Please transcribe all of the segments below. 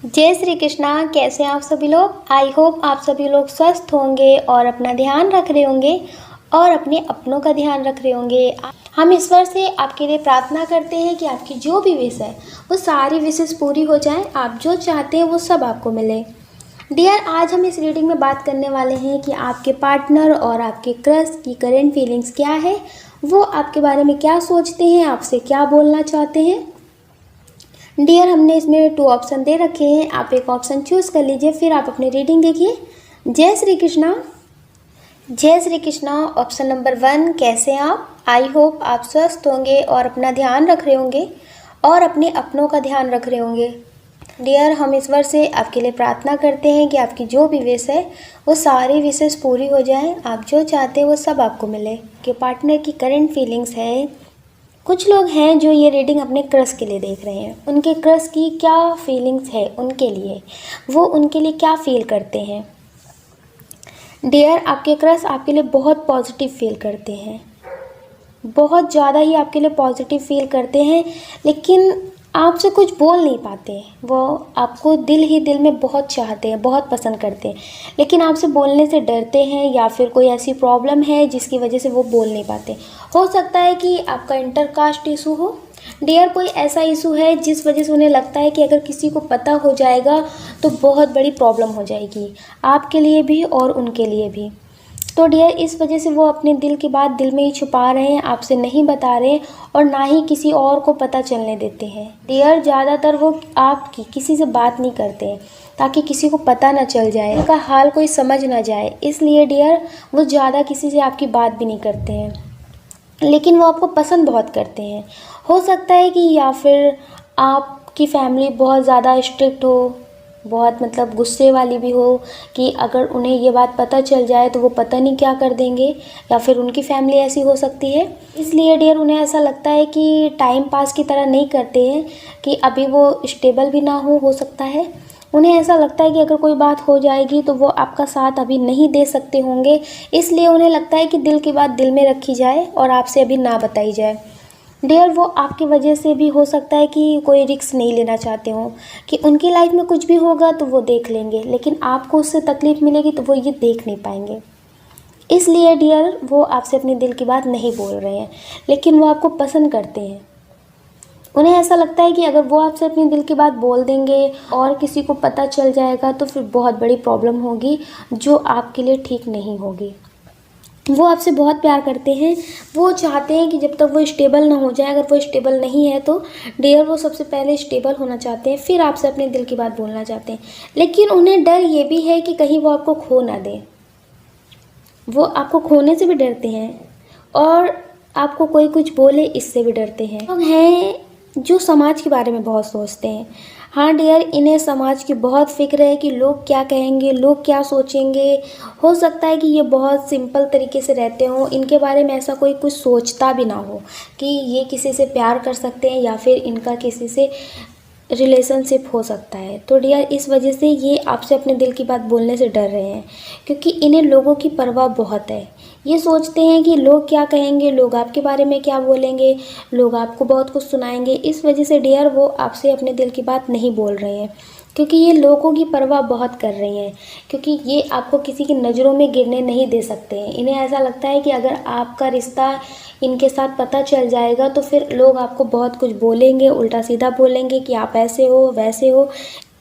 जय श्री कृष्णा। कैसे हैं आप सभी लोग। आई होप आप सभी लोग स्वस्थ होंगे और अपना ध्यान रख रहे होंगे और अपने अपनों का ध्यान रख रहे होंगे। हम ईश्वर से आपके लिए प्रार्थना करते हैं कि आपकी जो भी विश है वो सारी विशेष पूरी हो जाएं। आप जो चाहते हैं वो सब आपको मिले। डियर, आज हम इस रीडिंग में बात करने वाले हैं कि आपके पार्टनर और आपके क्रश की करेंट फीलिंग्स क्या है, वो आपके बारे में क्या सोचते हैं, आपसे क्या बोलना चाहते हैं। डियर, हमने इसमें 2 ऑप्शन दे रखे हैं, आप एक ऑप्शन चूज़ कर लीजिए, फिर आप अपनी रीडिंग देखिए। जय श्री कृष्णा। जय श्री कृष्णा। ऑप्शन नंबर 1, कैसे हैं आप। आई होप आप स्वस्थ होंगे और अपना ध्यान रख रहे होंगे और अपने अपनों का ध्यान रख रहे होंगे। डियर, हम ईश्वर से आपके लिए प्रार्थना करते हैं कि आपकी जो भी विश है वो सारी विशेष पूरी हो जाएं। आप जो चाहते हैं वो सब आपको मिले। कि पार्टनर की करंट फीलिंग्स है। कुछ लोग हैं जो ये रीडिंग अपने क्रश के लिए देख रहे हैं। उनके क्रश की क्या फीलिंग्स है उनके लिए, वो उनके लिए क्या फील करते हैं। डियर, आपके क्रश आपके लिए बहुत पॉजिटिव फील करते हैं, बहुत ज़्यादा ही आपके लिए पॉजिटिव फील करते हैं, लेकिन आपसे कुछ बोल नहीं पाते। वो आपको दिल ही दिल में बहुत चाहते हैं, बहुत पसंद करते हैं, लेकिन आपसे बोलने से डरते हैं या फिर कोई ऐसी प्रॉब्लम है जिसकी वजह से वो बोल नहीं पाते। हो सकता है कि आपका इंटरकास्ट इशू हो। डियर, कोई ऐसा इशू है जिस वजह से उन्हें लगता है कि अगर किसी को पता हो जाएगा तो बहुत बड़ी प्रॉब्लम हो जाएगी, आपके लिए भी और उनके लिए भी। तो डियर, इस वजह से वो अपने दिल की बात दिल में ही छुपा रहे हैं, आपसे नहीं बता रहे और ना ही किसी और को पता चलने देते हैं। डियर, ज़्यादातर वो आपकी किसी से बात नहीं करते हैं ताकि किसी को पता ना चल जाए, उनका हाल कोई समझ ना जाए, इसलिए डियर वो ज़्यादा किसी से आपकी बात भी नहीं करते हैं, लेकिन वो आपको पसंद बहुत करते हैं। हो सकता है कि या फिर आपकी फैमिली बहुत ज़्यादा स्ट्रिक्ट हो, बहुत मतलब गुस्से वाली भी हो कि अगर उन्हें ये बात पता चल जाए तो वो पता नहीं क्या कर देंगे, या फिर उनकी फैमिली ऐसी हो सकती है। इसलिए डियर, उन्हें ऐसा लगता है कि टाइम पास की तरह नहीं करते हैं कि अभी वो स्टेबल भी ना हो सकता है। उन्हें ऐसा लगता है कि अगर कोई बात हो जाएगी तो वो आपका साथ अभी नहीं दे सकते होंगे, इसलिए उन्हें लगता है कि दिल की बात दिल में रखी जाए और आपसे अभी ना बताई जाए। डियर, वो आपकी वजह से भी हो सकता है कि कोई रिस्क नहीं लेना चाहते हो कि उनकी लाइफ में कुछ भी होगा तो वो देख लेंगे, लेकिन आपको उससे तकलीफ़ मिलेगी तो वो ये देख नहीं पाएंगे। इसलिए डियर, वो आपसे अपने दिल की बात नहीं बोल रहे हैं, लेकिन वो आपको पसंद करते हैं। उन्हें ऐसा लगता है कि अगर वो आपसे अपने दिल की बात बोल देंगे और किसी को पता चल जाएगा तो फिर बहुत बड़ी प्रॉब्लम होगी जो आपके लिए ठीक नहीं होगी। वो आपसे बहुत प्यार करते हैं। वो चाहते हैं कि जब तक वो स्टेबल ना हो जाए, अगर वो स्टेबल नहीं है तो डियर वो सबसे पहले स्टेबल होना चाहते हैं, फिर आपसे अपने दिल की बात बोलना चाहते हैं। लेकिन उन्हें डर ये भी है कि कहीं वो आपको खो ना दें। वो आपको खोने से भी डरते हैं और आपको कोई कुछ बोले इससे भी डरते हैं। लोग हैं जो समाज के बारे में बहुत सोचते हैं। हाँ डियर, इन्हें समाज की बहुत फिक्र है कि लोग क्या कहेंगे, लोग क्या सोचेंगे। हो सकता है कि ये बहुत सिंपल तरीके से रहते हों, इनके बारे में ऐसा कोई कुछ सोचता भी ना हो कि ये किसी से प्यार कर सकते हैं या फिर इनका किसी से रिलेशनशिप हो सकता है। तो डियर, इस वजह से ये आपसे अपने दिल की बात बोलने से डर रहे हैं, क्योंकि इन्हें लोगों की परवाह बहुत है। ये सोचते हैं कि लोग क्या कहेंगे, लोग आपके बारे में क्या बोलेंगे, लोग आपको बहुत कुछ सुनाएंगे। इस वजह से डियर वो आपसे अपने दिल की बात नहीं बोल रहे हैं, क्योंकि ये लोगों की परवाह बहुत कर रही हैं, क्योंकि ये आपको किसी की नज़रों में गिरने नहीं दे सकते हैं। इन्हें ऐसा लगता है कि अगर आपका रिश्ता इनके साथ पता चल जाएगा तो फिर लोग आपको बहुत कुछ बोलेंगे, उल्टा सीधा बोलेंगे कि आप ऐसे हो वैसे हो।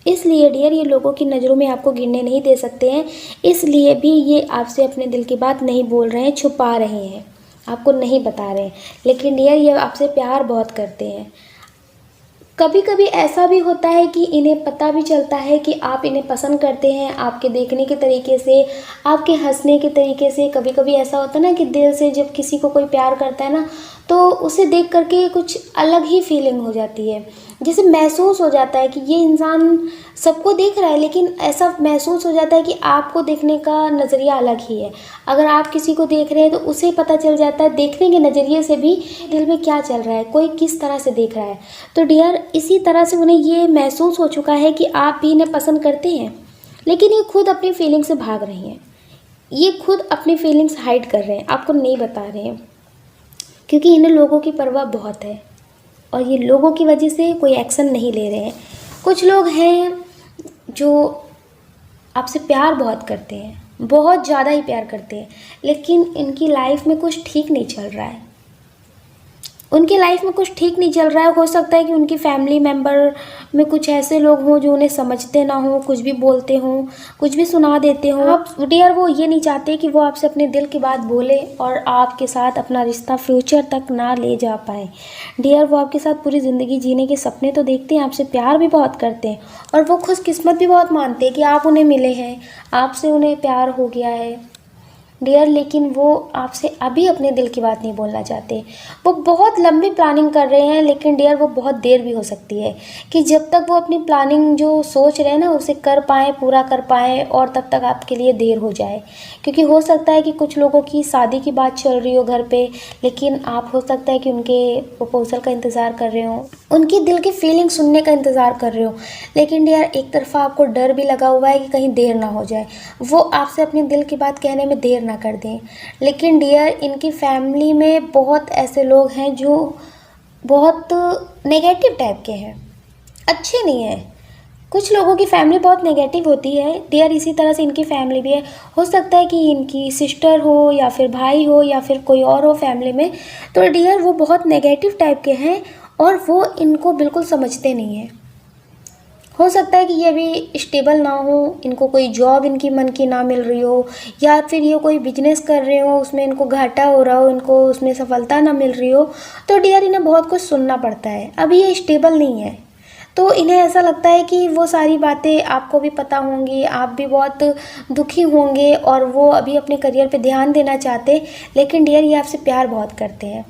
इसलिए डियर, ये लोगों की नज़रों में आपको गिरने नहीं दे सकते हैं, इसलिए भी ये आपसे अपने दिल की बात नहीं बोल रहे हैं, छुपा रहे हैं, आपको नहीं बता रहे हैं। लेकिन डियर, ये आपसे प्यार बहुत करते हैं। कभी कभी ऐसा भी होता है कि इन्हें पता भी चलता है कि आप इन्हें पसंद करते हैं, आपके देखने के तरीके से, आपके हंसने के तरीके से। कभी कभी ऐसा होता है ना कि दिल से जब किसी को कोई प्यार करता है ना, तो उसे देख करके कुछ अलग ही फीलिंग हो जाती है, जैसे महसूस हो जाता है कि ये इंसान सबको देख रहा है, लेकिन ऐसा महसूस हो जाता है कि आपको देखने का नज़रिया अलग ही है। अगर आप किसी को देख रहे हैं तो उसे पता चल जाता है देखने के नज़रिए से भी दिल में क्या चल रहा है, कोई किस तरह से देख रहा है। तो डियर, इसी तरह से उन्हें ये महसूस हो चुका है कि आप भी इन्हें पसंद करते हैं, लेकिन ये खुद अपनी फीलिंग से भाग रही हैं। ये खुद अपनी फीलिंग्स हाइड कर रहे हैं, आपको नहीं बता रहे हैं, क्योंकि इन्हें लोगों की परवाह बहुत है और ये लोगों की वजह से कोई एक्शन नहीं ले रहे हैं। कुछ लोग हैं जो आपसे प्यार बहुत करते हैं, बहुत ज़्यादा ही प्यार करते हैं, लेकिन इनकी लाइफ में कुछ ठीक नहीं चल रहा है। उनकी लाइफ में कुछ ठीक नहीं चल रहा है। हो सकता है कि उनकी फैमिली मेम्बर में कुछ ऐसे लोग हों जो उन्हें समझते ना हो, कुछ भी बोलते हों, कुछ भी सुना देते हों। आप डियर वो ये नहीं चाहते कि वो आपसे अपने दिल की बात बोले और आपके साथ अपना रिश्ता फ्यूचर तक ना ले जा पाए। डियर वो आपके साथ पूरी ज़िंदगी जीने के सपने तो देखते हैं, आपसे प्यार भी बहुत करते हैं और वो खुशकिस्मत भी बहुत मानते हैं कि आप उन्हें मिले हैं, आपसे उन्हें प्यार हो गया है डियर। लेकिन वो आपसे अभी अपने दिल की बात नहीं बोलना चाहते। वो बहुत लंबी प्लानिंग कर रहे हैं, लेकिन डियर वो बहुत देर भी हो सकती है कि जब तक वो अपनी प्लानिंग जो सोच रहे हैं ना उसे कर पाएँ, पूरा कर पाएँ, और तब तक आपके लिए देर हो जाए। क्योंकि हो सकता है कि कुछ लोगों की शादी की बात चल रही हो घर पे, लेकिन आप हो सकता है कि उनके प्रपोजल का इंतज़ार कर रहे हो, उनकी दिल की फीलिंग सुनने का इंतज़ार कर रहे हो। लेकिन डियर एक तरफा आपको डर भी लगा हुआ है कि कहीं देर ना हो जाए, वो आपसे अपने दिल की बात कहने में देर ना कर दें। लेकिन डियर इनकी फैमिली में बहुत ऐसे लोग हैं जो बहुत नेगेटिव टाइप के हैं, अच्छे नहीं हैं। कुछ लोगों की फैमिली बहुत नेगेटिव होती है डियर, इसी तरह से इनकी फैमिली भी है। हो सकता है कि इनकी सिस्टर हो या फिर भाई हो या फिर कोई और हो फैमिली में, तो डियर वो बहुत नेगेटिव टाइप के हैं और वो इनको बिल्कुल समझते नहीं हैं। हो सकता है कि ये भी स्टेबल ना हो, इनको कोई जॉब इनकी मन की ना मिल रही हो, या फिर ये कोई बिजनेस कर रहे हो उसमें इनको घाटा हो रहा हो, इनको उसमें सफलता ना मिल रही हो, तो डियर इन्हें बहुत कुछ सुनना पड़ता है। अभी ये स्टेबल नहीं है, तो इन्हें ऐसा लगता है कि वो सारी बातें आपको भी पता होंगी, आप भी बहुत दुखी होंगे और वो अभी अपने करियर पे ध्यान देना चाहते, लेकिन डियर ये आपसे प्यार बहुत करते हैं।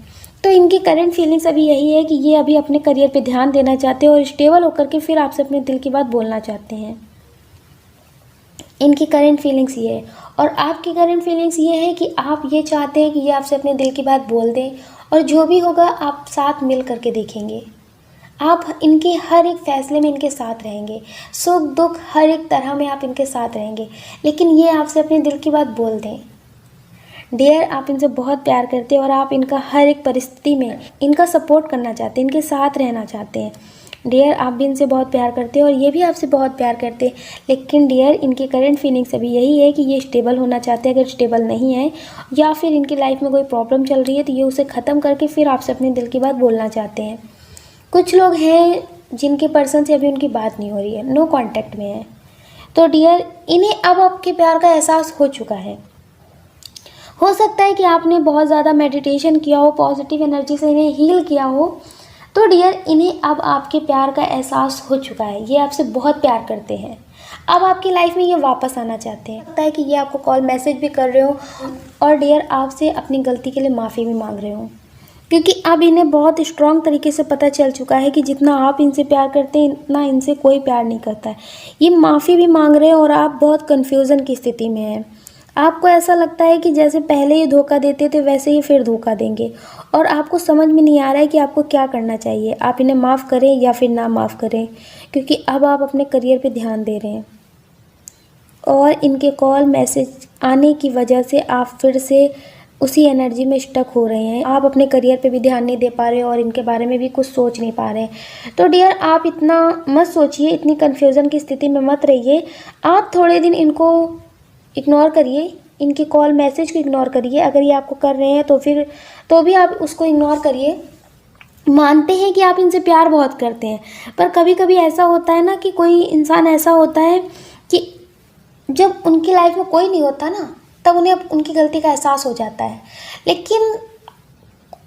तो इनकी करंट फीलिंग्स अभी यही है कि ये अभी अपने करियर पे ध्यान देना चाहते हैं और स्टेबल होकर के फिर आपसे अपने दिल की बात बोलना चाहते हैं। इनकी करंट फीलिंग्स ये है, और आपकी करंट फीलिंग्स ये है कि आप ये चाहते हैं कि ये आपसे अपने दिल की बात बोल दें, और जो भी होगा आप साथ मिल करके देखेंगे। आप इनके हर एक फैसले में इनके साथ रहेंगे, सुख दुख हर एक तरह में आप इनके साथ रहेंगे, लेकिन ये आपसे अपने दिल की बात बोल दें। डियर आप इनसे बहुत प्यार करते हैं और आप इनका हर एक परिस्थिति में इनका सपोर्ट करना चाहते हैं, इनके साथ रहना चाहते हैं। डियर आप भी इनसे बहुत प्यार करते हैं और ये भी आपसे बहुत प्यार करते हैं, लेकिन डियर इनकी करंट फीलिंग्स अभी यही है कि ये स्टेबल होना चाहते हैं। अगर स्टेबल नहीं है या फिर इनकी लाइफ में कोई प्रॉब्लम चल रही है तो ये उसे ख़त्म करके फिर आपसे अपने दिल की बात बोलना चाहते हैं। कुछ लोग हैं जिनके पर्सन से अभी उनकी बात नहीं हो रही है, नो कॉन्टैक्ट में है, तो डियर इन्हें अब आपके प्यार का एहसास हो चुका है। हो सकता है कि आपने बहुत ज़्यादा मेडिटेशन किया हो, पॉजिटिव एनर्जी से इन्हें हील किया हो, तो डियर इन्हें अब आपके प्यार का एहसास हो चुका है। ये आपसे बहुत प्यार करते हैं, अब आपकी लाइफ में ये वापस आना चाहते हैं। लगता है कि ये आपको कॉल मैसेज भी कर रहे हो और डियर आपसे अपनी गलती के लिए माफ़ी भी मांग रहे हो, क्योंकि अब इन्हें बहुत स्ट्रॉन्ग तरीके से पता चल चुका है कि जितना आप इनसे प्यार करते हैं इतना इनसे कोई प्यार नहीं करता है। ये माफ़ी भी मांग रहे हैं और आप बहुत कन्फ्यूज़न की स्थिति में हैं। आपको ऐसा लगता है कि जैसे पहले ही धोखा देते थे वैसे ही फिर धोखा देंगे, और आपको समझ में नहीं आ रहा है कि आपको क्या करना चाहिए। आप इन्हें माफ़ करें या फिर ना माफ़ करें, क्योंकि अब आप अपने करियर पे ध्यान दे रहे हैं और इनके कॉल मैसेज आने की वजह से आप फिर से उसी एनर्जी में स्टक हो रहे हैं। आप अपने करियर पे भी ध्यान नहीं दे पा रहे और इनके बारे में भी कुछ सोच नहीं पा रहे हैं। तो डियर आप इतना मत सोचिए, इतनी कन्फ्यूज़न की स्थिति में मत रहिए। आप थोड़े दिन इनको इग्नोर करिए, इनके कॉल मैसेज को इग्नोर करिए। अगर ये आपको कर रहे हैं तो फिर तो भी आप उसको इग्नोर करिए। मानते हैं कि आप इनसे प्यार बहुत करते हैं, पर कभी कभी ऐसा होता है ना कि कोई इंसान ऐसा होता है कि जब उनकी लाइफ में कोई नहीं होता ना तब उन्हें उनकी गलती का एहसास हो जाता है, लेकिन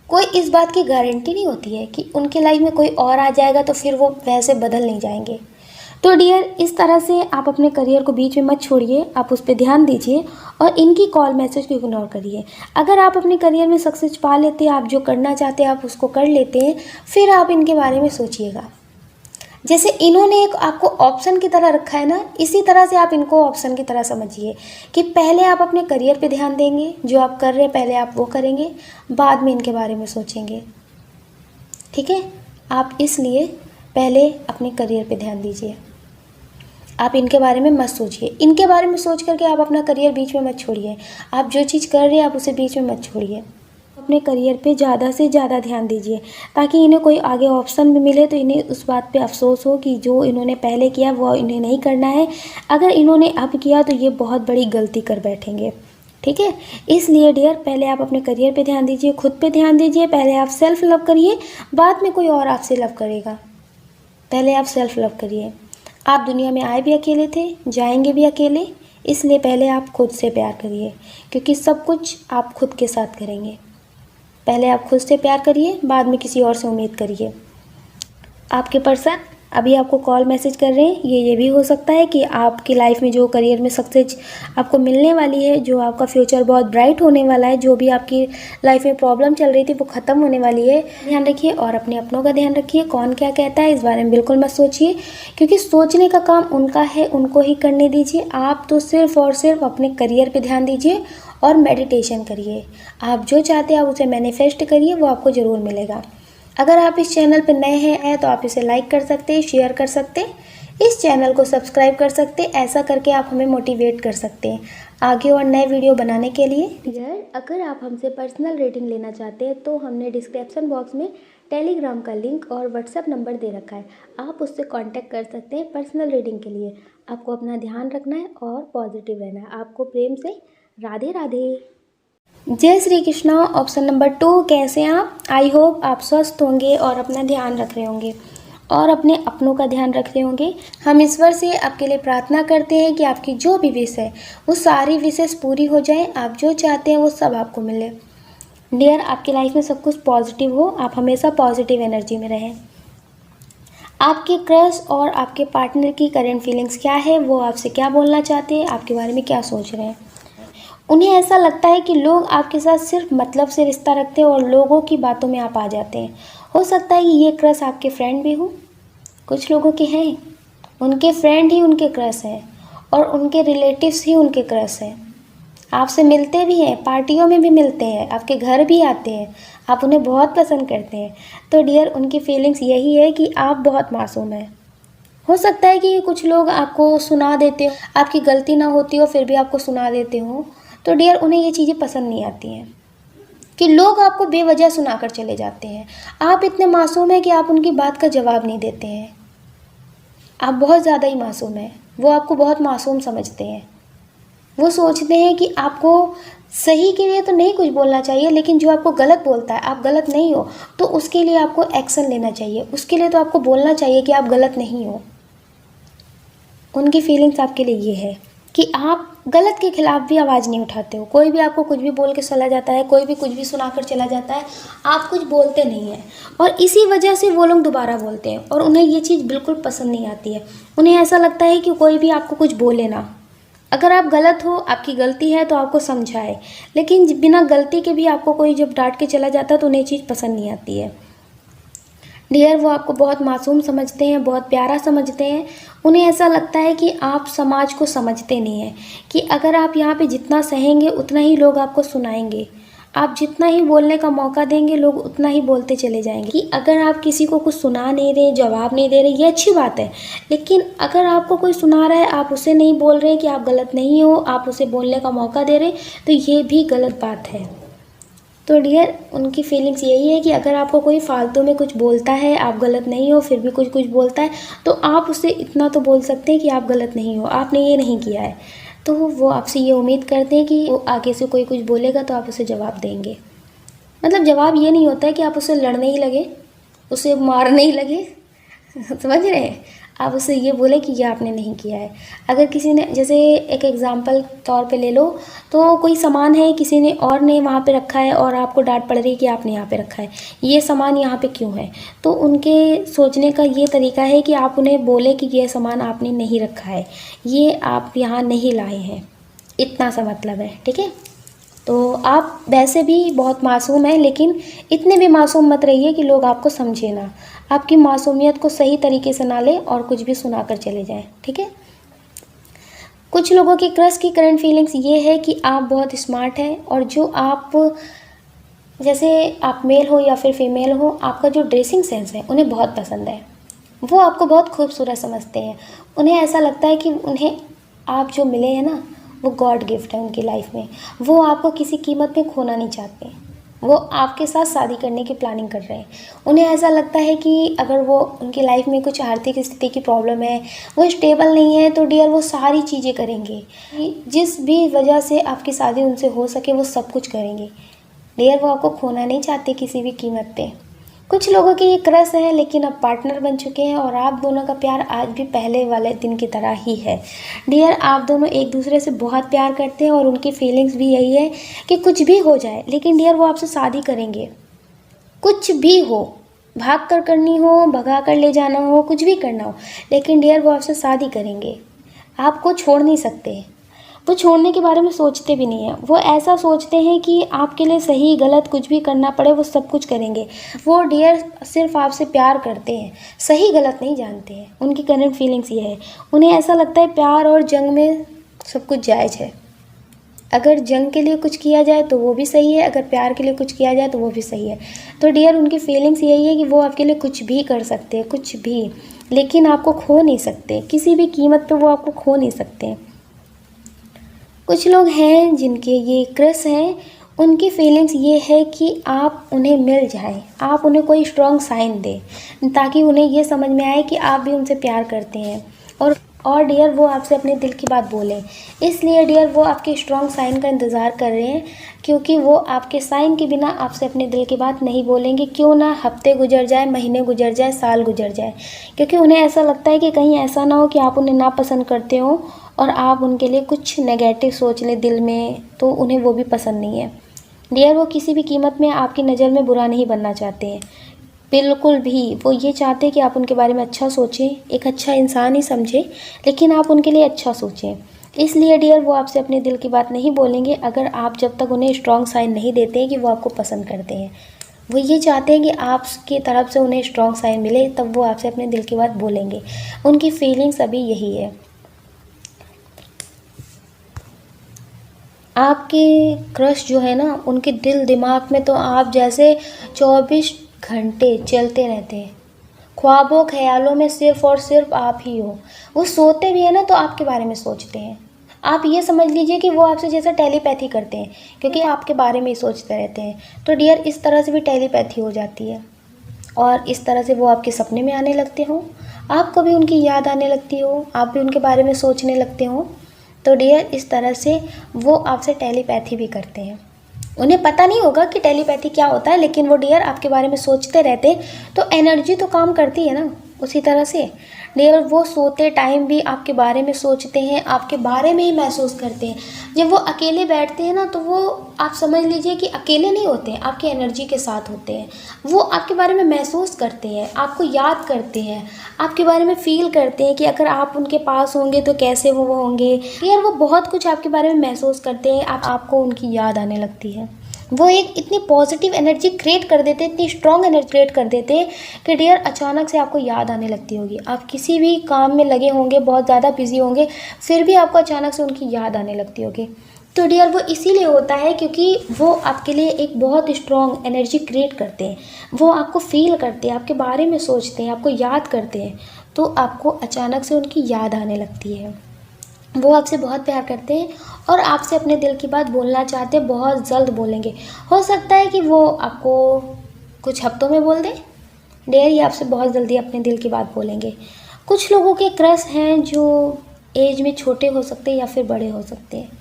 कोई इस बात की गारंटी नहीं होती है कि उनकी लाइफ में कोई और आ जाएगा तो फिर वो वैसे बदल नहीं जाएंगे। तो डियर इस तरह से आप अपने करियर को बीच में मत छोड़िए, आप उस पर ध्यान दीजिए और इनकी कॉल मैसेज को इग्नोर करिए। अगर आप अपने करियर में सक्सेस पा लेते हैं, आप जो करना चाहते हैं आप उसको कर लेते हैं, फिर आप इनके बारे में सोचिएगा। जैसे इन्होंने एक आपको ऑप्शन की तरह रखा है ना, इसी तरह से आप इनको ऑप्शन की तरह समझिए कि पहले आप अपने करियर पे ध्यान देंगे, जो आप कर रहे हैं पहले आप वो करेंगे, बाद में इनके बारे में सोचेंगे। ठीक है, आप इसलिए पहले अपने करियर पे ध्यान दीजिए, आप इनके बारे में मत सोचिए। इनके बारे में सोच करके आप अपना करियर बीच में मत छोड़िए। आप जो चीज़ कर रहे हैं आप उसे बीच में मत छोड़िए। अपने करियर पे ज़्यादा से ज़्यादा ध्यान दीजिए, ताकि इन्हें कोई आगे ऑप्शन भी मिले तो इन्हें उस बात पे अफसोस हो कि जो इन्होंने पहले किया वो इन्हें नहीं करना है। अगर इन्होंने अब किया तो ये बहुत बड़ी गलती कर बैठेंगे, ठीक है। इसलिए डियर, पहले आप अपने करियर पे ध्यान दीजिए, खुद पे ध्यान दीजिए। पहले आप सेल्फ लव करिए, बाद में कोई और आपसे लव करेगा। पहले आप सेल्फ लव करिए। आप दुनिया में आए भी अकेले थे, जाएंगे भी अकेले, इसलिए पहले आप खुद से प्यार करिए, क्योंकि सब कुछ आप खुद के साथ करेंगे। पहले आप खुद से प्यार करिए, बाद में किसी और से उम्मीद करिए। आपके पर्सन अभी आपको कॉल मैसेज कर रहे हैं, ये भी हो सकता है कि आपकी लाइफ में जो करियर में सक्सेस आपको मिलने वाली है, जो आपका फ्यूचर बहुत ब्राइट होने वाला है, जो भी आपकी लाइफ में प्रॉब्लम चल रही थी वो ख़त्म होने वाली है। ध्यान रखिए और अपने अपनों का ध्यान रखिए। कौन क्या कहता है इस बारे में बिल्कुल मत सोचिए, क्योंकि सोचने का काम उनका है, उनको ही करने दीजिए। आप तो सिर्फ और सिर्फ अपने करियर पर ध्यान दीजिए और मेडिटेशन करिए। आप जो चाहते हैं आप उसे मैनिफेस्ट करिए, वो आपको ज़रूर मिलेगा। अगर आप इस चैनल पर नए हैं तो आप इसे लाइक कर सकते हैं, शेयर कर सकते हैं, इस चैनल को सब्सक्राइब कर सकते हैं। ऐसा करके आप हमें मोटिवेट कर सकते हैं आगे और नए वीडियो बनाने के लिए। डियर, अगर आप हमसे पर्सनल रीडिंग लेना चाहते हैं तो हमने डिस्क्रिप्शन बॉक्स में टेलीग्राम का लिंक और व्हाट्सएप नंबर दे रखा है, आप उससे कांटेक्ट कर सकते हैं पर्सनल रीडिंग के लिए। आपको अपना ध्यान रखना है और पॉजिटिव रहना है। आपको प्रेम से राधे राधे। जय श्री कृष्णा। ऑप्शन नंबर 2, कैसे हैं आप? आई होप आप स्वस्थ होंगे और अपना ध्यान रख रहे होंगे और अपने अपनों का ध्यान रख रहे होंगे। हम ईश्वर से आपके लिए प्रार्थना करते हैं कि आपकी जो भी विश है वो सारी विशेष पूरी हो जाए, आप जो चाहते हैं वो सब आपको मिले। डियर, आपकी लाइफ में सब कुछ पॉजिटिव हो, आप हमेशा पॉजिटिव एनर्जी में रहें। आपके क्रश और आपके पार्टनर की करंट फीलिंग्स क्या है, वो आपसे क्या बोलना चाहते हैं, आपके बारे में क्या सोच रहे हैं। उन्हें ऐसा लगता है कि लोग आपके साथ सिर्फ मतलब से रिश्ता रखते हैं और लोगों की बातों में आप आ जाते हैं। हो सकता है कि ये क्रश आपके फ्रेंड भी हो, कुछ लोगों के हैं, उनके फ्रेंड ही उनके क्रश हैं और उनके रिलेटिव्स ही उनके क्रश हैं। आपसे मिलते भी हैं, पार्टियों में भी मिलते हैं, आपके घर भी आते हैं, आप उन्हें बहुत पसंद करते हैं। तो डियर, उनकी फीलिंग्स यही है कि आप बहुत मासूम हैं। हो सकता है कि कुछ लोग आपको सुना देते हो, आपकी गलती ना होती हो फिर भी आपको सुना देते हो। तो डियर, उन्हें ये चीज़ें पसंद नहीं आती हैं कि लोग आपको बेवजह सुनाकर चले जाते हैं। आप इतने मासूम हैं कि आप उनकी बात का जवाब नहीं देते हैं। आप बहुत ज़्यादा ही मासूम हैं। वो आपको बहुत मासूम समझते हैं। वो सोचते हैं कि आपको सही के लिए तो नहीं कुछ बोलना चाहिए, लेकिन जो आपको गलत बोलता है, आप गलत नहीं हो तो उसके लिए आपको एक्शन लेना चाहिए, उसके लिए तो आपको बोलना चाहिए कि आप गलत नहीं हो। उनकी फीलिंग्स आपके लिए ये है कि आप गलत के खिलाफ भी आवाज़ नहीं उठाते हो। कोई भी आपको कुछ भी बोल के चला जाता है, कोई भी कुछ भी सुनाकर चला जाता है, आप कुछ बोलते नहीं हैं और इसी वजह से वो लोग दोबारा बोलते हैं और उन्हें ये चीज़ बिल्कुल पसंद नहीं आती है। उन्हें ऐसा लगता है कि कोई भी आपको कुछ बोले ना, अगर आप गलत हो, आपकी गलती है तो आपको समझाए, लेकिन बिना गलती के भी आपको कोई जब डांट के चला जाता है तो उन्हें चीज़ पसंद नहीं आती है। डियर, वो आपको बहुत मासूम समझते हैं, बहुत प्यारा समझते हैं। उन्हें ऐसा लगता है कि आप समाज को समझते नहीं हैं, कि अगर आप यहाँ पे जितना सहेंगे उतना ही लोग आपको सुनाएंगे, आप जितना ही बोलने का मौका देंगे लोग उतना ही बोलते चले जाएंगे। कि अगर आप किसी को कुछ सुना नहीं रहे, जवाब नहीं दे रहे, ये अच्छी बात है, लेकिन अगर आपको कोई सुना रहा है, आप उसे नहीं बोल रहे कि आप गलत नहीं हो, आप उसे बोलने का मौका दे रहे, तो ये भी गलत बात है। तो डियर, उनकी फीलिंग्स यही है कि अगर आपको कोई फालतू में कुछ बोलता है, आप गलत नहीं हो, फिर भी कुछ कुछ बोलता है, तो आप उसे इतना तो बोल सकते हैं कि आप गलत नहीं हो, आपने ये नहीं किया है। तो वो आपसे ये उम्मीद करते हैं कि वो आगे से कोई कुछ बोलेगा तो आप उसे जवाब देंगे। मतलब जवाब ये नहीं होता है कि आप उसे लड़ने ही लगे, उसे मारने ही लगे समझ रहे हैं, आप उससे ये बोले कि ये आपने नहीं किया है। अगर किसी ने, जैसे एक एग्जांपल तौर पे ले लो, तो कोई सामान है किसी ने और ने वहाँ पे रखा है और आपको डांट पड़ रही है कि आपने यहाँ पे रखा है, ये सामान यहाँ पे क्यों है। तो उनके सोचने का ये तरीका है कि आप उन्हें बोले कि ये सामान आपने नहीं रखा है, ये आप यहाँ नहीं लाए हैं, इतना सा मतलब है, ठीक है। तो आप वैसे भी बहुत मासूम हैं, लेकिन इतने भी मासूम मत रहिए कि लोग आपको समझे ना, आपकी मासूमियत को सही तरीके से ना लें और कुछ भी सुनाकर चले जाएं, ठीक है। कुछ लोगों की क्रश की करंट फीलिंग्स ये है कि आप बहुत स्मार्ट हैं और जो आप, जैसे आप मेल हो या फिर फीमेल हो, आपका जो ड्रेसिंग सेंस है उन्हें बहुत पसंद है। वो आपको बहुत खूबसूरत समझते हैं। उन्हें ऐसा लगता है कि उन्हें आप जो मिले हैं ना, वो गॉड गिफ्ट है उनकी लाइफ में। वो आपको किसी कीमत में खोना नहीं चाहते। वो आपके साथ शादी करने की प्लानिंग कर रहे हैं। उन्हें ऐसा लगता है कि अगर वो उनकी लाइफ में कुछ आर्थिक स्थिति की प्रॉब्लम है, वो स्टेबल नहीं है, तो डियर वो सारी चीज़ें करेंगे, जिस भी वजह से आपकी शादी उनसे हो सके वो सब कुछ करेंगे। डियर वो आपको खोना नहीं चाहते किसी भी कीमत पे। कुछ लोगों की ये क्रश है, लेकिन अब पार्टनर बन चुके हैं और आप दोनों का प्यार आज भी पहले वाले दिन की तरह ही है। डियर आप दोनों एक दूसरे से बहुत प्यार करते हैं और उनकी फीलिंग्स भी यही है कि कुछ भी हो जाए, लेकिन डियर वो आपसे शादी करेंगे। कुछ भी हो, भाग कर करनी हो, भगा कर ले जाना हो, कुछ भी करना हो, लेकिन डियर वो आपसे शादी करेंगे। आपको छोड़ नहीं सकते। वो छोड़ने के बारे में सोचते भी नहीं हैं। वो ऐसा सोचते हैं कि आपके लिए सही गलत कुछ भी करना पड़े वो सब कुछ करेंगे। वो डियर सिर्फ आपसे प्यार करते हैं, सही गलत नहीं जानते हैं। उनकी करंट फीलिंग्स ये है। उन्हें ऐसा लगता है प्यार और जंग में सब कुछ जायज़ है। अगर जंग के लिए कुछ किया जाए तो वो भी सही है, अगर प्यार के लिए कुछ किया जाए तो वो भी सही है। तो डियर उनकी फीलिंग्स यही है कि वो आपके लिए कुछ भी कर सकते हैं, कुछ भी, लेकिन आपको खो नहीं सकते। किसी भी कीमत पर वो आपको खो नहीं सकते। कुछ लोग हैं जिनके ये क्रश हैं, उनकी फीलिंग्स ये है कि आप उन्हें मिल जाएं, आप उन्हें कोई स्ट्रॉन्ग साइन दें, ताकि उन्हें ये समझ में आए कि आप भी उनसे प्यार करते हैं। और डियर वो आपसे अपने दिल की बात बोलें। इसलिए डियर वो आपके स्ट्रॉन्ग साइन का इंतज़ार कर रहे हैं, क्योंकि वो आपके साइन के बिना आपसे अपने दिल की बात नहीं बोलेंगे। क्यों ना हफ्ते गुजर जाए, महीने गुजर जाए, साल गुजर जाए, क्योंकि उन्हें ऐसा लगता है कि कहीं ऐसा ना हो कि आप उन्हें नापसंद करते हो और आप उनके लिए कुछ नेगेटिव सोच लें दिल में, तो उन्हें वो भी पसंद नहीं है। डियर वो किसी भी कीमत में आपकी नज़र में बुरा नहीं बनना चाहते हैं, बिल्कुल भी। वो ये चाहते हैं कि आप उनके बारे में अच्छा सोचें, एक अच्छा इंसान ही समझें, लेकिन आप उनके लिए अच्छा सोचें। इसलिए डियर वो आपसे अपने दिल की बात नहीं बोलेंगे अगर आप जब तक उन्हें स्ट्रॉन्ग साइन नहीं देते हैं कि वो आपको पसंद करते हैं। वो ये चाहते हैं कि आपकी तरफ से उन्हें स्ट्रॉन्ग साइन मिले, तब वो आपसे अपने दिल की बात बोलेंगे। उनकी फीलिंग्स अभी यही है। आपके क्रश जो है ना, उनके दिल दिमाग में तो आप जैसे 24 घंटे चलते रहते हैं। ख्वाबों ख्यालों में सिर्फ़ और सिर्फ आप ही हो। वो सोते भी हैं ना तो आपके बारे में सोचते हैं। आप ये समझ लीजिए कि वो आपसे जैसा टेलीपैथी करते हैं, क्योंकि आपके बारे में ही सोचते रहते हैं। तो डियर इस तरह से भी टेलीपैथी हो जाती है, और इस तरह से वो आपके सपने में आने लगते हो, आपको भी उनकी याद आने लगती हो, आप भी उनके बारे में सोचने लगते हो। तो डियर इस तरह से वो आपसे टेलीपैथी भी करते हैं। उन्हें पता नहीं होगा कि टेलीपैथी क्या होता है, लेकिन वो डियर आपके बारे में सोचते रहते, तो एनर्जी तो काम करती है ना। उसी तरह से डियर वो सोते टाइम भी आपके बारे में सोचते हैं, आपके बारे में ही महसूस करते हैं। जब वो अकेले बैठते हैं ना, तो वो आप समझ लीजिए कि अकेले नहीं होते हैं, आपकी एनर्जी के साथ होते हैं। वो आपके बारे में महसूस करते हैं, आपको याद करते हैं, आपके बारे में फ़ील करते हैं कि अगर आप उनके पास होंगे तो कैसे वो होंगे। डियर वो बहुत कुछ आपके बारे में महसूस करते हैं, आपको उनकी याद आने लगती है। वो एक इतनी पॉजिटिव एनर्जी क्रिएट कर देते, इतनी स्ट्रॉन्ग एनर्जी क्रिएट कर देते कि डियर अचानक से आपको याद आने लगती होगी। आप किसी भी काम में लगे होंगे, बहुत ज़्यादा बिजी होंगे, फिर भी आपको अचानक से उनकी याद आने लगती होगी। तो डियर वो इसीलिए होता है क्योंकि वो आपके लिए एक बहुत स्ट्रॉन्ग एनर्जी क्रिएट करते हैं। वो आपको फील करते हैं, आपके बारे में सोचते हैं, आपको याद करते हैं, तो आपको अचानक से उनकी याद आने लगती है। वो आपसे बहुत प्यार करते हैं और आपसे अपने दिल की बात बोलना चाहते हैं, बहुत जल्द बोलेंगे। हो सकता है कि वो आपको कुछ हफ्तों में बोल दें। डियर ये आपसे बहुत जल्दी अपने दिल की बात बोलेंगे। कुछ लोगों के क्रश हैं जो एज में छोटे हो सकते हैं या फिर बड़े हो सकते हैं।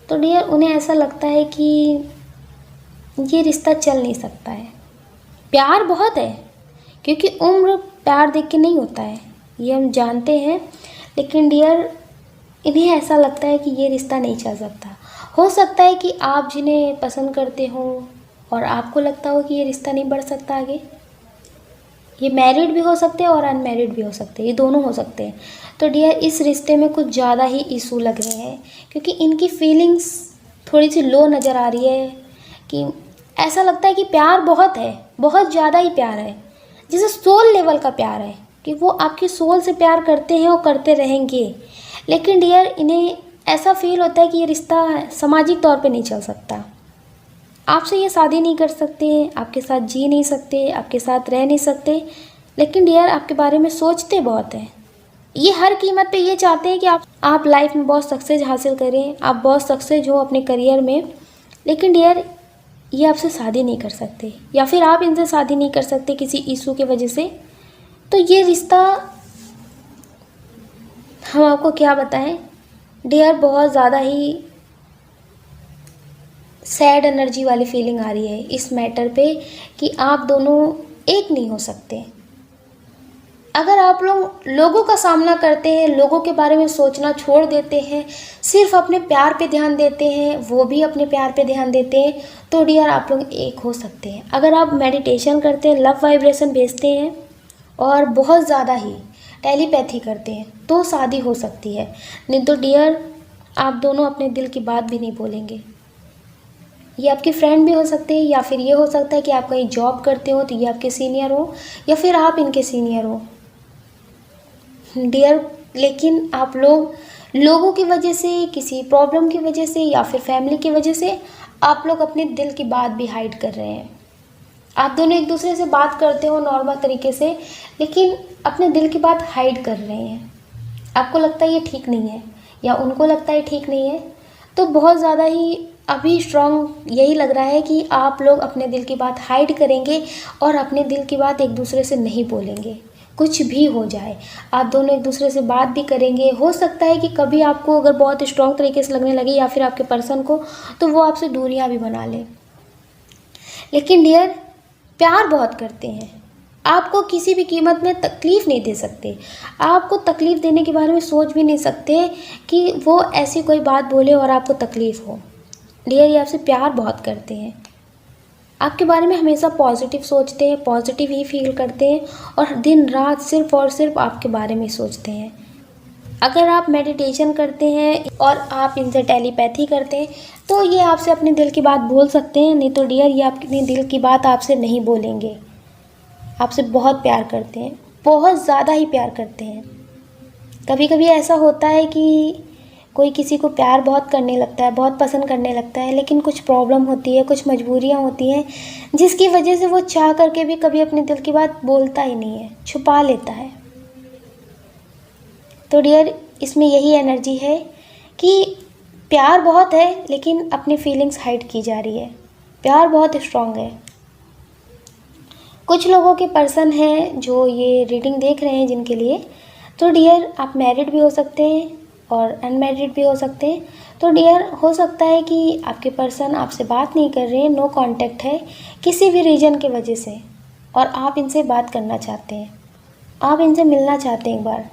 तो डियर उन्हें ऐसा लगता है कि ये रिश्ता चल नहीं सकता है। प्यार बहुत है, क्योंकि उम्र प्यार देख के नहीं होता है, ये हम जानते हैं, लेकिन डियर इन्हें ऐसा लगता है कि ये रिश्ता नहीं चल सकता। हो सकता है कि आप जिन्हें पसंद करते हो और आपको लगता हो कि ये रिश्ता नहीं बढ़ सकता आगे। ये मैरिड भी हो सकते हैं और अनमैरिड भी हो सकते हैं, ये दोनों हो सकते हैं। तो डियर इस रिश्ते में कुछ ज़्यादा ही इशू लग रहे हैं, क्योंकि इनकी फीलिंग्स थोड़ी सी लो नज़र आ रही है। कि ऐसा लगता है कि प्यार बहुत है, बहुत ज़्यादा ही प्यार है, जैसे सोल लेवल का प्यार है, कि वो आपकी सोल से प्यार करते हैं और करते रहेंगे। लेकिन डियर इन्हें ऐसा फील होता है कि ये रिश्ता सामाजिक तौर पे नहीं चल सकता। आपसे ये शादी नहीं कर सकते, आपके साथ जी नहीं सकते, आपके साथ रह नहीं सकते, लेकिन डियर आपके बारे में सोचते बहुत हैं। ये हर कीमत पे ये चाहते हैं कि आप लाइफ में बहुत सक्सेस हासिल करें, आप बहुत सक्सेस हो अपने करियर में। लेकिन डियर ये आपसे शादी नहीं कर सकते, या फिर आप इनसे शादी नहीं कर सकते किसी इशू की वजह से। तो ये रिश्ता हम आपको क्या बताएं डियर, बहुत ज़्यादा ही सैड एनर्जी वाली फीलिंग आ रही है इस मैटर पे कि आप दोनों एक नहीं हो सकते। अगर आप लोग लोगों का सामना करते हैं, लोगों के बारे में सोचना छोड़ देते हैं, सिर्फ अपने प्यार पे ध्यान देते हैं, वो भी अपने प्यार पे ध्यान देते हैं, तो डियर आप लोग एक हो सकते हैं। अगर आप मेडिटेशन करते हैं, लव वाइब्रेशन भेजते हैं और बहुत ज़्यादा ही टेलीपैथी करते हैं तो शादी हो सकती है। नहीं तो डियर आप दोनों अपने दिल की बात भी नहीं बोलेंगे। ये आपके फ्रेंड भी हो सकते हैं, या फिर ये हो सकता है कि आप कहीं जॉब करते हो तो ये आपके सीनियर हो, या फिर आप इनके सीनियर हो डियर। लेकिन आप लोगों की वजह से, किसी प्रॉब्लम की वजह से, या फिर फैमिली की वजह से आप लोग अपने दिल की बात भी हाइड कर रहे हैं। आप दोनों एक दूसरे से बात करते हो नॉर्मल तरीके से, लेकिन अपने दिल की बात हाइड कर रहे हैं। आपको लगता है ये ठीक नहीं है, या उनको लगता है ठीक नहीं है। तो बहुत ज़्यादा ही अभी स्ट्रॉन्ग यही लग रहा है कि आप लोग अपने दिल की बात हाइड करेंगे और अपने दिल की बात एक दूसरे से नहीं बोलेंगे। कुछ भी हो जाए आप दोनों एक दूसरे से बात भी करेंगे। हो सकता है कि कभी आपको अगर बहुत स्ट्रॉन्ग तरीके से लगने लगे, या फिर आपके पर्सन को, तो वो आपसे दूरियां भी बना ले। लेकिन डियर प्यार बहुत करते हैं, आपको किसी भी कीमत में तकलीफ़ नहीं दे सकते। आपको तकलीफ़ देने के बारे में सोच भी नहीं सकते कि वो ऐसी कोई बात बोले और आपको तकलीफ़ हो। डियर ये आपसे प्यार बहुत करते हैं, आपके बारे में हमेशा पॉजिटिव सोचते हैं, पॉजिटिव ही फील करते हैं, और दिन रात सिर्फ और सिर्फ आपके बारे में सोचते हैं। अगर आप मेडिटेशन करते हैं और आप इनसे टेलीपैथी करते हैं तो ये आपसे अपने दिल की बात बोल सकते हैं। नहीं तो डियर ये अपनी दिल की बात आपसे नहीं बोलेंगे। आपसे बहुत प्यार करते हैं, बहुत ज़्यादा ही प्यार करते हैं। कभी कभी ऐसा होता है कि कोई किसी को प्यार बहुत करने लगता है, बहुत पसंद करने लगता है, लेकिन कुछ प्रॉब्लम होती है, कुछ मजबूरियाँ होती हैं, जिसकी वजह से वो चाह करके भी कभी अपने दिल की बात बोलता ही नहीं है, छुपा लेता है। तो डियर इसमें यही एनर्जी है कि प्यार बहुत है, लेकिन अपनी फीलिंग्स हाइड की जा रही है। प्यार बहुत स्ट्रॉन्ग है। कुछ लोगों के पर्सन हैं जो ये रीडिंग देख रहे हैं जिनके लिए, तो डियर आप मैरिड भी हो सकते हैं और अनमैरिड भी हो सकते हैं। तो डियर हो सकता है कि आपके पर्सन आपसे बात नहीं कर रहे हैं, नो कांटेक्ट है किसी भी रीज़न की वजह से, और आप इनसे बात करना चाहते हैं, आप इनसे मिलना चाहते हैं एक बार।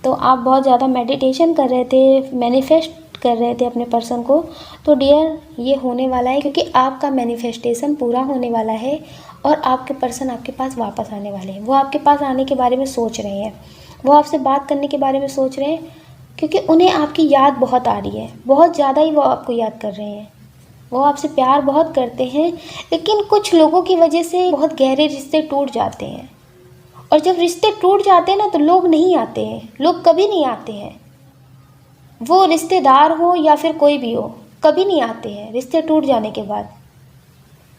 तो आप बहुत ज़्यादा मेडिटेशन कर रहे थे, मैनिफेस्ट कर रहे थे अपने पर्सन को, तो डियर ये होने वाला है, क्योंकि आपका मैनिफेस्टेशन पूरा होने वाला है और आपके पर्सन आपके पास वापस आने वाले हैं। वो आपके पास आने के बारे में सोच रहे हैं, वो आपसे बात करने के बारे में सोच रहे हैं, क्योंकि उन्हें आपकी याद बहुत आ रही है, बहुत ज़्यादा ही वो आपको याद कर रहे हैं। वो आपसे प्यार बहुत करते हैं, लेकिन कुछ लोगों की वजह से बहुत गहरे रिश्ते टूट जाते हैं। और जब रिश्ते टूट जाते हैं ना, तो लोग नहीं आते हैं, लोग कभी नहीं आते हैं। वो रिश्तेदार हो या फिर कोई भी हो, कभी नहीं आते हैं रिश्ते टूट जाने के बाद।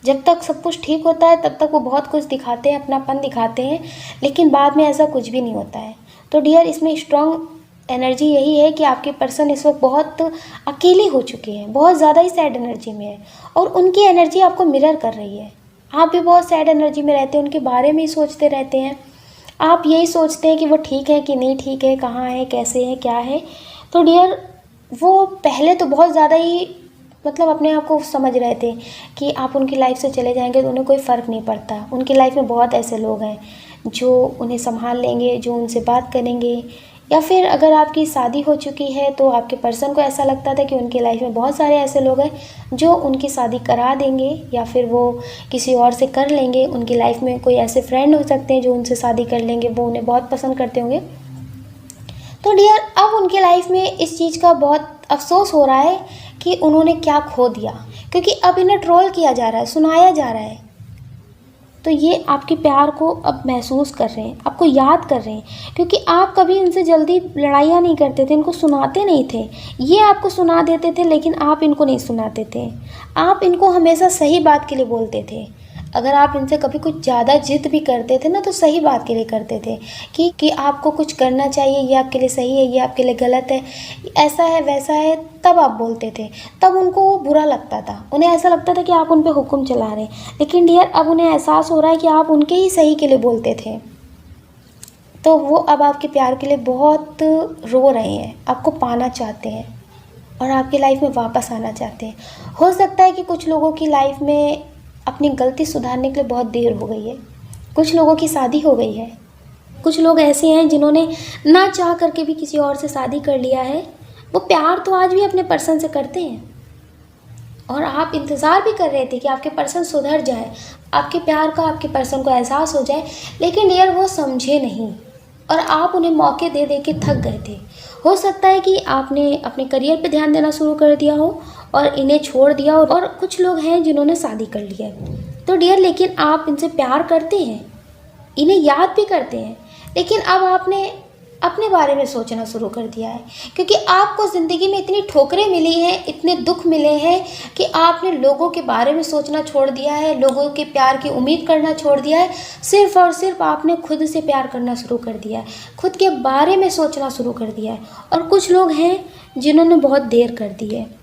जब तक सब कुछ ठीक होता है तब तक वो बहुत कुछ दिखाते हैं, अपनापन दिखाते हैं, लेकिन बाद में ऐसा कुछ भी नहीं होता है। तो डियर इसमें स्ट्रॉन्ग एनर्जी यही है कि आपके पर्सन इस वक्त बहुत अकेले हो चुके हैं, बहुत ज़्यादा ही सैड एनर्जी में है, और उनकी एनर्जी आपको मिरर कर रही है। आप भी बहुत सैड एनर्जी में रहते हैं, उनके बारे में ही सोचते रहते हैं। आप यही सोचते हैं कि वो ठीक है कि नहीं ठीक है, कहाँ है, कैसे है, क्या है। तो डियर वो पहले तो बहुत ज़्यादा ही मतलब अपने आप को समझ रहे थे कि आप उनकी लाइफ से चले जाएंगे तो उन्हें कोई फ़र्क नहीं पड़ता। उनकी लाइफ में बहुत ऐसे लोग हैं जो उन्हें संभाल लेंगे, जो उनसे बात करेंगे, या फिर अगर आपकी शादी हो चुकी है तो आपके पर्सन को ऐसा लगता था कि उनकी लाइफ में बहुत सारे ऐसे लोग हैं जो उनकी शादी करा देंगे, या फिर वो किसी और से कर लेंगे। उनकी लाइफ में कोई ऐसे फ्रेंड हो सकते हैं जो उनसे शादी कर लेंगे, वो उन्हें बहुत पसंद करते होंगे। तो डियर अब उनकी लाइफ में इस चीज़ का बहुत अफसोस हो रहा है कि उन्होंने क्या खो दिया, क्योंकि अब इन्हें ट्रोल किया जा रहा है, सुनाया जा रहा है। तो ये आपके प्यार को अब महसूस कर रहे हैं, आपको याद कर रहे हैं, क्योंकि आप कभी इनसे जल्दी लड़ाइयाँ नहीं करते थे, इनको सुनाते नहीं थे। ये आपको सुना देते थे, लेकिन आप इनको नहीं सुनाते थे। आप इनको हमेशा सही बात के लिए बोलते थे। अगर आप इनसे कभी कुछ ज़्यादा जिद भी करते थे ना, तो सही बात के लिए करते थे कि आपको कुछ करना चाहिए, ये आपके लिए सही है, ये आपके लिए गलत है, ऐसा है वैसा है, तब आप बोलते थे। तब उनको वो बुरा लगता था, उन्हें ऐसा लगता था कि आप उन पे हुक्म चला रहे हैं। लेकिन डियर, अब उन्हें एहसास हो रहा है कि आप उनके ही सही के लिए बोलते थे, तो वो अब आपके प्यार के लिए बहुत रो रहे हैं, आपको पाना चाहते हैं और आपकी लाइफ में वापस आना चाहते हैं। हो सकता है कि कुछ लोगों की लाइफ में अपनी गलती सुधारने के लिए बहुत देर हो गई है, कुछ लोगों की शादी हो गई है, कुछ लोग ऐसे हैं जिन्होंने ना चाह करके भी किसी और से शादी कर लिया है। वो प्यार तो आज भी अपने पर्सन से करते हैं और आप इंतज़ार भी कर रहे थे कि आपके पर्सन सुधर जाए, आपके प्यार का आपके पर्सन को एहसास हो जाए, लेकिन डियर वो समझे नहीं और आप उन्हें मौके दे दे के थक गए थे। हो सकता है कि आपने अपने करियर पे ध्यान देना शुरू कर दिया हो और इन्हें छोड़ दिया हो, और कुछ लोग हैं जिन्होंने शादी कर लिया है। तो डियर, लेकिन आप इनसे प्यार करते हैं, इन्हें याद भी करते हैं, लेकिन अब आपने अपने बारे में सोचना शुरू कर दिया है, क्योंकि आपको ज़िंदगी में इतनी ठोकरें मिली हैं, इतने दुख मिले हैं कि आपने लोगों के बारे में सोचना छोड़ दिया है, लोगों के प्यार की उम्मीद करना छोड़ दिया है। सिर्फ़ और सिर्फ आपने खुद से प्यार करना शुरू कर दिया है, खुद के बारे में सोचना शुरू कर दिया है। और कुछ लोग हैं जिन्होंने बहुत देर कर दी है।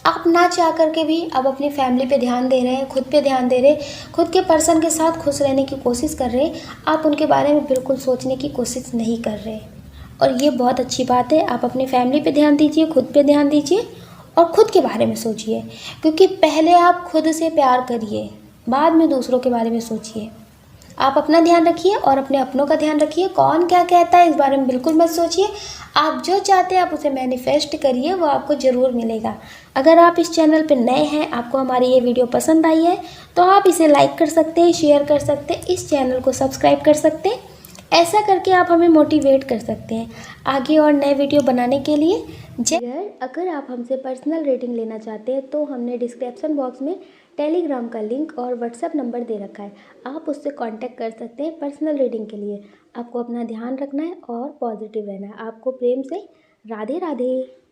आप ना चाह करके भी अब अपनी फैमिली पे ध्यान दे रहे हैं, खुद पे ध्यान दे रहे हैं, खुद के पर्सन के साथ खुश रहने की कोशिश कर रहे हैं। आप उनके बारे में बिल्कुल सोचने की कोशिश नहीं कर रहे, और ये बहुत अच्छी बात है। आप अपनी फैमिली पे ध्यान दीजिए, खुद पे ध्यान दीजिए और खुद के बारे में सोचिए, क्योंकि पहले आप खुद से प्यार करिए, बाद में दूसरों के बारे में सोचिए। आप अपना ध्यान रखिए और अपने अपनों का ध्यान रखिए। कौन क्या कहता है इस बारे में बिल्कुल मत सोचिए। आप जो चाहते हैं आप उसे मैनिफेस्ट करिए, वो आपको ज़रूर मिलेगा। अगर आप इस चैनल पर नए हैं, आपको हमारी ये वीडियो पसंद आई है, तो आप इसे लाइक कर सकते हैं, शेयर कर सकते हैं, इस चैनल को सब्सक्राइब कर सकते हैं। ऐसा करके आप हमें मोटिवेट कर सकते हैं आगे और नए वीडियो बनाने के लिए। अगर आप हमसे पर्सनल रेटिंग लेना चाहते हैं, तो हमने डिस्क्रिप्शन बॉक्स में टेलीग्राम का लिंक और व्हाट्सएप नंबर दे रखा है, आप उससे कांटेक्ट कर सकते हैं पर्सनल रीडिंग के लिए। आपको अपना ध्यान रखना है और पॉजिटिव रहना है। आपको प्रेम से राधे राधे।